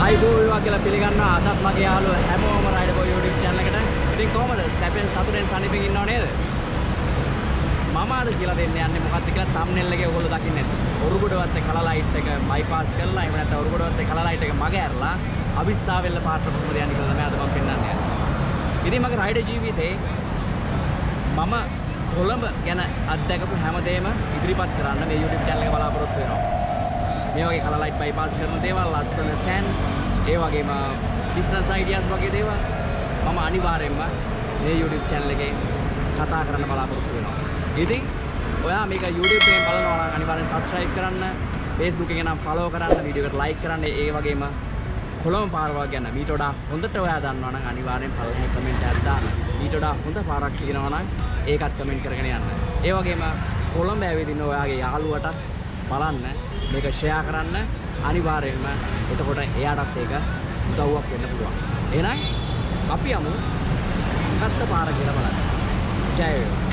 ආයිබෝ වේවා කියලා පිළිගන්නවා. අදත් මගේ යාළුවෝ හැමෝම රයිඩබෝ YouTube channel එකට. ඉතින් කොහමද? සැපෙන් සතුටෙන් සනීපෙන් ඉන්නව නේද? මම අද කියලා දෙන්න යන්නේ මොකක්ද කියලා thumbnail එකේ ඔයගොල්ලෝ දකින්න ඇති. ඔරුගොඩවත්තේ කල ලයිට් එක බයිපාස් කරලා එහෙම නැත්නම් ඔරුගොඩවත්තේ කල ලයිට් එක මග ඇරලා අවිස්සාවෙල්ල පාට කොහොමද යන්නේ කියලා තමයි අද මම පෙන්නන්නේ. ඉතින් මගේ රයිඩර් ජීවිතේ මම කොළඹ ගැන අත්දැකපු හැමදේම ඉදිරිපත් කරන්න මේ YouTube channel එක බලාපොරොත්තු වෙනවා. මේ වගේ කලර් ලයිට් බයිපාස් කරන දේවල්, ලස්සන ෆෑන්, ඒ වගේම බිස්නස් අයිඩියාස් වගේ දේවල් මම අනිවාර්යෙන්ම මේ YouTube channel එකේ කතා කරන්න බලාපොරොත්තු වෙනවා. ඉතින් ඔයා මේක YouTube එකෙන් බලනවා නම් අනිවාර්යෙන් subscribe කරන්න, Facebook එකේ නම් follow කරන්න, වීඩියෝ එකට like කරන්න, ඒ වගේම කොළඹ පාරවල් ගැන මීට වඩා හොඳට ඔයා දන්නවා නම් අනිවාර්යෙන් පළවෙනි කමෙන්ට් එකක් දාන්න. මීට වඩා හොඳ පාරක් කියනවා නම් ඒකත් කමෙන්ට් කරගෙන යන්න. ඒ වගේම කොළඹ ඇවිදින්න ඔයාගේ යාළුවටත් බලන්න, මේක ෂෙයා කරන්න අනිවාර්යෙන්ම. එතකොට එයාටත් ඒක උදව්වක් වෙන්න පුළුවන්. එහෙනම් අපි යමු මොකක්ද පාර කියලා බලන්න. ජය වේවා.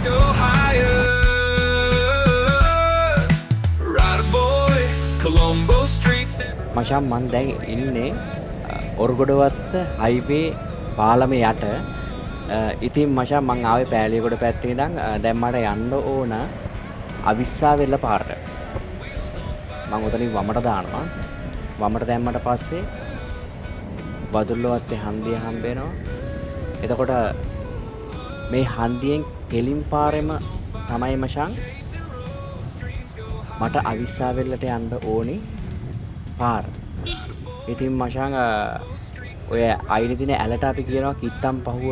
Go higher, Rider boy, Colombo streets. මචං මන් දැන් ඉන්නේ ඔරුගොඩවත්ත හයිවේ පාලමේ යට. ඉතින් මචං මං ආවේ පෑලියගොඩ පැත්තේ ඉඳන් දැන් මට යන්න ඕන අවිස්සාවෙල්ල පාරට. මං උතනින් වමට දානවා. වමට දැම්මට පස්සේ වදුල්ලවත්තේ හන්දිය හම්බ වෙනවා. එතකොට මේ හන්දියෙන් කෙලින් පාරෙම තමයි මචං මට අවිස්සාවෙල්ලට යන්න ඕනි පාර. ඉතින් මචං ඔය අයිනේ දින ඇලට අපි කියනවා කිට්ටම් පහුව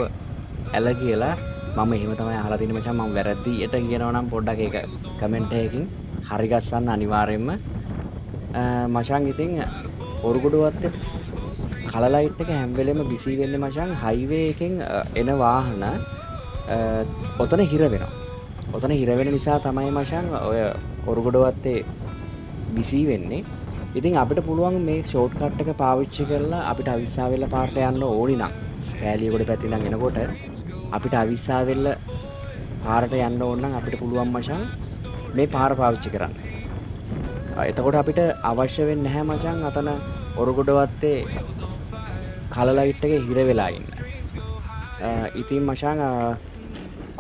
ඇල කියලා. මම එහෙම තමයි අහලා තින්නේ මචං. මම වැරදියට කියනවා නම් පොඩ්ඩක් ඒක කමෙන්ට් එකකින් හරි ගස්සන්න අනිවාර්යෙන්ම. මචං ඉතින් ඔරුගොඩවත්තේ කල ලයිට් එක හැම වෙලෙම බිසි වෙන්නේ මචං හයිවේ එකෙන් එන වාහන ඔතන හිර වෙනවා. ඔතන හිර වෙන නිසා තමයි මචං ඔය ඔරුගොඩවත්තේ බිසි වෙන්නේ. ඉතින් අපිට පුළුවන් මේ ෂෝට් කට් එක පාවිච්චි කරලා අපිට අවිස්සාවෙල්ල පාරට යන්න ඕනි නම් පෑලියගොඩ පැත්තේ ඉඳන් එනකොට අපිට අවිස්සාවෙල්ල පාරට යන්න ඕන නම් අපිට පුළුවන් මචං මේ පාර පාවිච්චි කරන්න. එතකොට අපිට අවශ්‍ය වෙන්නේ නැහැ මචං අතන ඔරුගොඩවත්තේ කල ලයිට් එකේ හිර වෙලා ඉන්න. ඉතින් මචං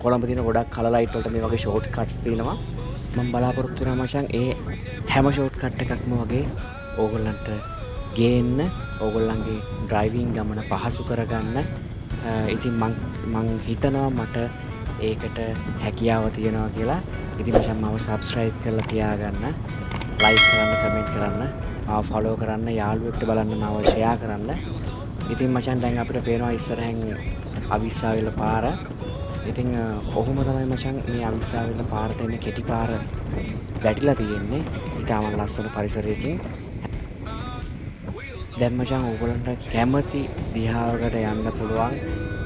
කොළඹ තියෙන ගොඩක් කල ලයිට් වලට මේ වගේ ෂෝට් කට්ස් තියෙනවා. මම බලාපොරොත්තු වෙනවා මචං ඒ හැම ෂෝට් කට් එකක්ම වගේ ඕගොල්ලන්ට ගේන්න, ඕගොල්ලන්ගේ ඩ්‍රයිවිං ගමන පහසු කරගන්න. ඉතින් මං හිතනවා මට ඒකට හැකියාව තියෙනවා කියලා. ඉතින් මචං මාව subscribe කරලා තියාගන්න, like කරන්න, comment කරන්න, මාව follow කරන්න, යාළුවෙක්ට බලන්න, මාව share කරන්න. ඉතින් මචං දැන් අපිට පේනවා ඉස්සරහෙන් අවිස්සාවෙල්ල පාර. ඉතින් ඔහොම තමයි මචං මේ අවිස්සාවෙල්ල පාරට එන්නේ කෙටි පාර වැටිලා තියෙන්නේ. ඉතාම ලස්සන පරිසරයකින්. දැන් මචං ඕගොල්ලන්ට කැමති දිහාවකට යන්න පුළුවන්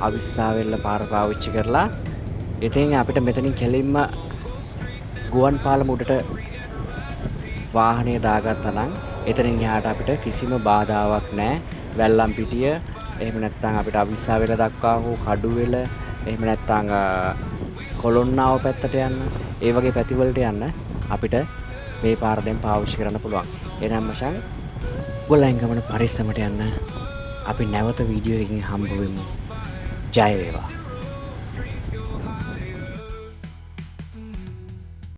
අවිස්සාවෙල්ල පාර පාවිච්චි කරලා. ඉතින් අපිට මෙතනින් කෙලින්ම ගුවන් පාලම උඩට වාහනය දාගත්තා නම් එතනින් එහාට අපිට කිසිම බාධාවක් නැහැ. වැල්ලම්පිටිය, එහෙම නැත්නම් අපිට අවිස්සාවෙල්ල දක්වා හෝ කඩුවෙල, එහෙම නැත්නම් කොළොන්නාව පැත්තට යන්න, ඒ වගේ පැතිවලට යන්න අපිට මේ පාර දැන් පාවිච්චි කරන්න පුළුවන්. එහෙනම් මචං ඔයගොල්ලන් ගමන පරිස්සමට යන්න. අපි නැවත වීඩියෝ එකකින් හම්බ වෙමු. ජය වේවා.